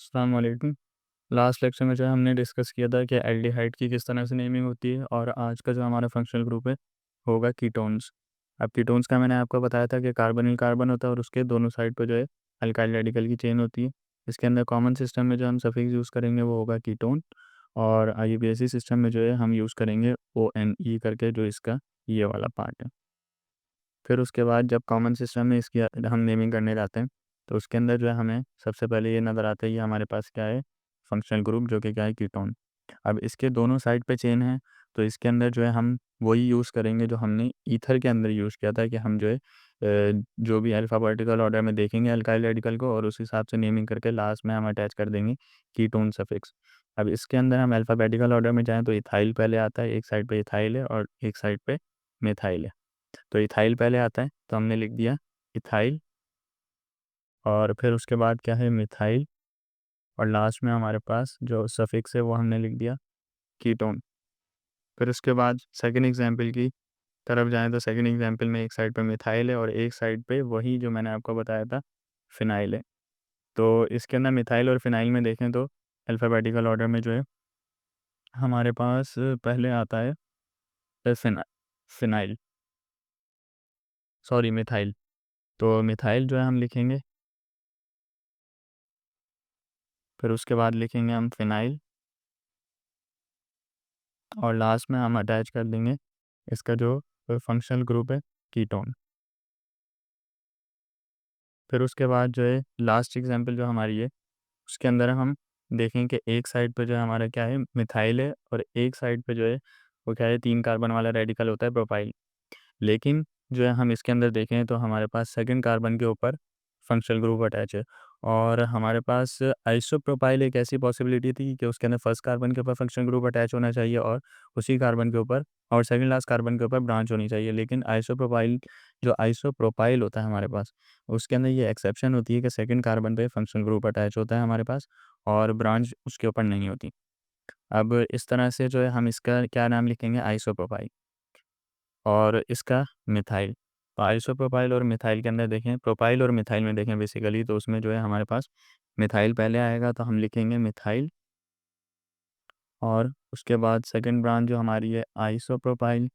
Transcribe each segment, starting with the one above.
अस्सलाम वालेकुम। Last lecture में जो है हमने डिस्कस किया था कि एल्डिहाइड की किस तरह से नेमिंग होती है और आज का जो हमारा फंक्शनल ग्रुप है होगा कीटोन्स। अब कीटोन्स का मैंने आपको बताया था कि कार्बोनिल कार्बन होता है और उसके दोनों साइड पर जो है अल्काइल रेडिकल की चेन होती है। इसके अंदर कॉमन सिस्टम में जो हम सफिक्स यूज़ करेंगे वो होगा कीटोन, और आईयूपीएसी सिस्टम में जो है हम यूज़ करेंगे ONE करके, जो इसका ये वाला पार्ट है। फिर उसके बाद जब कॉमन सिस्टम में इसकी हम नेमिंग करने जाते हैं तो उसके अंदर जो है हमें सबसे पहले ये नज़र आता है, ये हमारे पास क्या है, फंक्शनल ग्रुप, जो कि क्या है, कीटोन। अब इसके दोनों साइड पे चेन है, तो इसके अंदर जो है हम वही यूज़ करेंगे जो हमने ईथर के अंदर यूज़ किया था, कि हम जो है जो भी अल्फ़ाबेटिकल ऑर्डर में देखेंगे अल्काइल रेडिकल को, और उस हिसाब से नेमिंग करके लास्ट में हम अटैच कर देंगे कीटोन सफिक्स। अब इसके अंदर हम अल्फ़ाबेटिकल ऑर्डर में जाएँ तो इथाइल पहले आता है, एक साइड पे इथाइल है और एक साइड पे मिथाइल है। तो इथाइल पहले आता है तो हमने लिख दिया इथाइल, और फिर उसके बाद क्या है, मिथाइल, और लास्ट में हमारे पास जो सफिक्स है वो हमने लिख दिया कीटोन। फिर उसके बाद सेकंड एग्जांपल की तरफ जाएं तो सेकंड एग्जांपल में एक साइड पे मिथाइल है और एक साइड पे वही जो मैंने आपको बताया था फिनाइल है। तो इसके अंदर मिथाइल और फिनाइल में देखें तो अल्फ़ाबेटिकल ऑर्डर में जो है हमारे पास पहले आता है फिना फिनाइल, सॉरी मिथाइल। तो मिथाइल जो है हम लिखेंगे, फिर उसके बाद लिखेंगे हम फिनाइल, और लास्ट में हम अटैच कर देंगे इसका जो फंक्शनल ग्रुप है कीटोन। फिर उसके बाद जो है लास्ट एग्जांपल जो हमारी है उसके अंदर हम देखें कि एक साइड पे जो है हमारा क्या है, मिथाइल है, और एक साइड पे जो है वो क्या है, 3 कार्बन वाला रेडिकल होता है, प्रोपाइल। लेकिन जो है हम इसके अंदर देखें तो हमारे पास सेकंड कार्बन के ऊपर फंक्शनल ग्रुप अटैच है, और हमारे पास आइसोप्रोपाइल एक ऐसी पॉसिबिलिटी थी कि उसके अंदर फर्स्ट कार्बन के ऊपर फंक्शनल ग्रुप अटैच होना चाहिए और उसी कार्बन के ऊपर और सेकंड लास्ट कार्बन के ऊपर ब्रांच होनी चाहिए। लेकिन आइसोप्रोपाइल, जो आइसोप्रोपाइल होता है हमारे पास, उसके अंदर ये एक्सेप्शन होती है कि सेकंड कार्बन पे फंक्शनल ग्रुप अटैच होता है हमारे पास, और ब्रांच उसके ऊपर नहीं होती। अब इस तरह से जो है हम इसका क्या नाम लिखेंगे, आइसोप्रोपाइल, और इसका मिथाइल। तो आइसोप्रोपाइल और मिथाइल के अंदर देखें, प्रोपाइल और मिथाइल में देखें बेसिकली, तो उसमें जो है हमारे पास मिथाइल पहले आएगा तो हम लिखेंगे मिथाइल, और उसके बाद सेकंड ब्रांच जो हमारी है आइसोप्रोपाइल,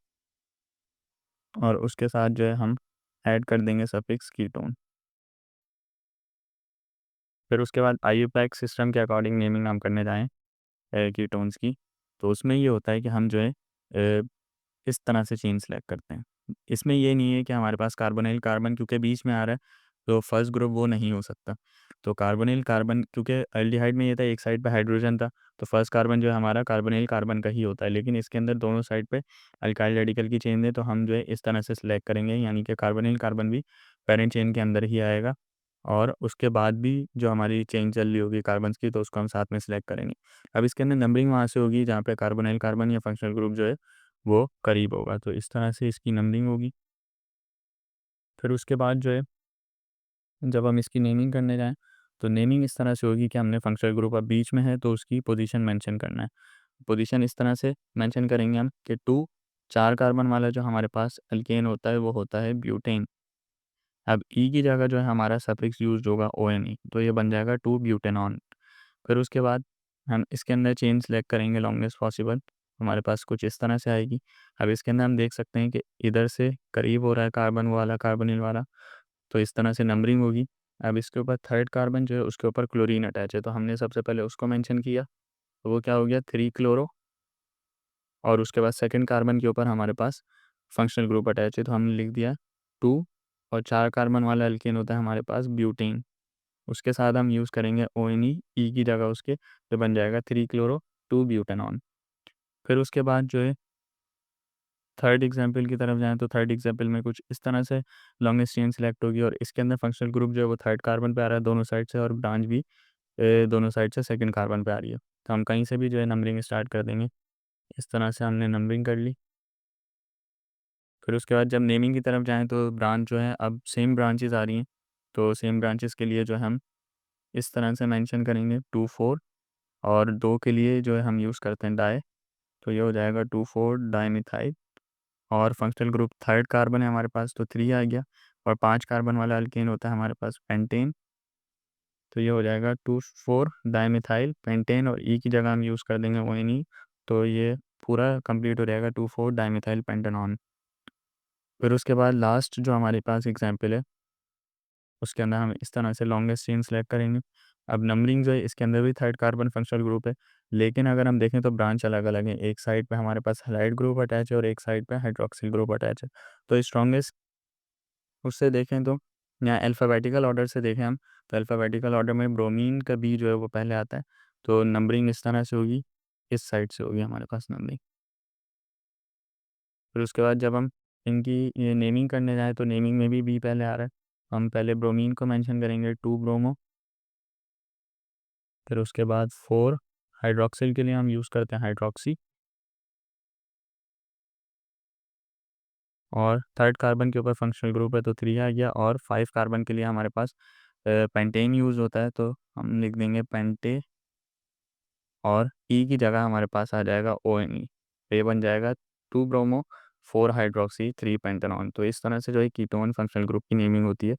और उसके साथ जो है हम ऐड कर देंगे सफिक्स कीटोन। फिर उसके बाद आईयूपैक सिस्टम के अकॉर्डिंग नेमिंग नाम करने जाएँ कीटोन्स की, तो उसमें ये होता है कि हम जो है इस तरह से चेन सेलेक्ट करते हैं। इसमें ये नहीं है कि हमारे पास कार्बोनिल कार्बन क्योंकि बीच में आ रहा है, तो फर्स्ट ग्रुप वो नहीं हो सकता। तो कार्बोनिल कार्बन, क्योंकि एल्डिहाइड में ये था एक साइड पे हाइड्रोजन था, तो फर्स्ट कार्बन जो है हमारा कार्बोनिल कार्बन का ही होता है। लेकिन इसके अंदर दोनों साइड पे अल्काइल रेडिकल की चेन है, तो हम जो है इस तरह से सिलेक्ट करेंगे, यानी कि कार्बोनिल कार्बन भी पेरेंट चेन के अंदर ही आएगा, और उसके बाद भी जो हमारी चेन चल रही होगी कार्बन्स की, तो उसको हम साथ में सिलेक्ट करेंगे। अब इसके अंदर नंबरिंग वहाँ से होगी जहाँ पे कार्बोनिल कार्बन या फंक्शनल ग्रुप जो है वो करीब होगा, तो इस तरह से इसकी नंबरिंग होगी। फिर उसके बाद जो है जब हम इसकी नेमिंग करने जाएँ, तो नेमिंग इस तरह से होगी कि हमने फंक्शनल ग्रुप अब बीच में है तो उसकी पोजीशन मेंशन करना है। पोजीशन इस तरह से मेंशन करेंगे हम कि 2 4 कार्बन वाला जो हमारे पास एल्केन होता है वो होता है ब्यूटेन। अब ई की जगह जो है हमारा सफिक्स यूज़्ड होगा ONE, तो ये बन जाएगा 2 ब्यूटेनॉन। फिर उसके बाद हम इसके अंदर चेन सेलेक्ट करेंगे लॉन्गेस्ट पॉसिबल, हमारे पास कुछ इस तरह से आएगी। अब इसके अंदर हम देख सकते हैं कि इधर से करीब हो रहा है कार्बन वाला, कार्बोनिल वाला, तो इस तरह से नंबरिंग होगी। अब इसके ऊपर थर्ड कार्बन जो है उसके ऊपर क्लोरीन अटैच है, तो हमने सबसे पहले उसको मेंशन किया, तो वो क्या हो गया 3 क्लोरो, और उसके बाद सेकंड कार्बन के ऊपर हमारे पास फंक्शनल ग्रुप अटैच है, तो हमने लिख दिया 2, और 4 कार्बन वाला एल्केन होता है हमारे पास ब्यूटेन। उसके साथ हम यूज़ करेंगे ONE, ई की जगह उसके, तो बन जाएगा 3 क्लोरो 2 ब्यूटेनॉन। फिर उसके बाद जो है थर्ड एग्जाम्पल की तरफ जाएँ, तो थर्ड एग्जाम्पल में कुछ इस तरह से लॉन्गेस्ट चेन सेलेक्ट होगी, और इसके अंदर फंक्शनल ग्रुप जो है वो थर्ड कार्बन पे आ रहा है दोनों साइड से, और ब्रांच भी दोनों साइड से सेकंड कार्बन पे आ रही है। तो हम कहीं से भी जो है नंबरिंग स्टार्ट कर देंगे। इस तरह से हमने नंबरिंग कर ली। फिर उसके बाद जब नेमिंग की तरफ जाएँ तो ब्रांच जो है अब सेम ब्रांचेज़ आ रही हैं, तो सेम ब्रांचेज़ के लिए जो है हम इस तरह से मेंशन करेंगे 2 4, और 2 के लिए जो है हम यूज़ करते हैं डाई, तो ये हो जाएगा 2 4 डाइमिथाइल, और फंक्शनल ग्रुप थर्ड कार्बन है हमारे पास तो 3 आ गया, और 5 कार्बन वाला अल्केन होता है हमारे पास पेंटेन, तो ये हो जाएगा 2,4 डाइमिथाइल पेंटेन और ई की जगह हम यूज़ कर देंगे ONE, तो ये पूरा कंप्लीट हो जाएगा 2,4 डाइमिथाइल पेंटेनॉन। फिर उसके बाद लास्ट जो हमारे पास एग्जाम्पल है, उसके अंदर हम इस तरह से लॉन्गेस्ट चेन सेलेक्ट करेंगे। अब नंबरिंग जो है इसके अंदर भी थर्ड कार्बन फंक्शनल ग्रुप है, लेकिन अगर हम देखें तो ब्रांच अलग अलग है। एक साइड पे हमारे पास हैलाइड ग्रुप अटैच है और एक साइड पे हाइड्रोक्सिल ग्रुप अटैच है। तो स्ट्रॉन्गेस्ट उससे देखें तो यहाँ अल्फ़ाबेटिकल ऑर्डर से देखें हम, तो अल्फ़ाबेटिकल ऑर्डर में ब्रोमीन का बी जो है वो पहले आता है। तो नंबरिंग इस तरह से होगी, इस साइड से होगी हमारे पास नंबरिंग। फिर उसके बाद जब हम इनकी ये नेमिंग करने जाएँ तो नेमिंग में भी बी पहले आ रहा है। हम पहले ब्रोमीन को मेंशन करेंगे 2 ब्रोमो, फिर उसके बाद 4 हाइड्रॉक्सिल के लिए हम यूज़ करते हैं हाइड्रॉक्सी, और थर्ड कार्बन के ऊपर फंक्शनल ग्रुप है तो 3 आ गया, और 5 कार्बन के लिए हमारे पास पेंटेन यूज़ होता है, तो हम लिख देंगे पेंटे, और ई की जगह हमारे पास आ जाएगा ONE। तो ये बन जाएगा 2 ब्रोमो 4 हाइड्रॉक्सी 3 पेंटेनॉन। तो इस तरह से जो है कीटोन फंक्शनल ग्रुप की नेमिंग होती है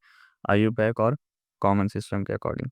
IUPAC और कॉमन सिस्टम के अकॉर्डिंग।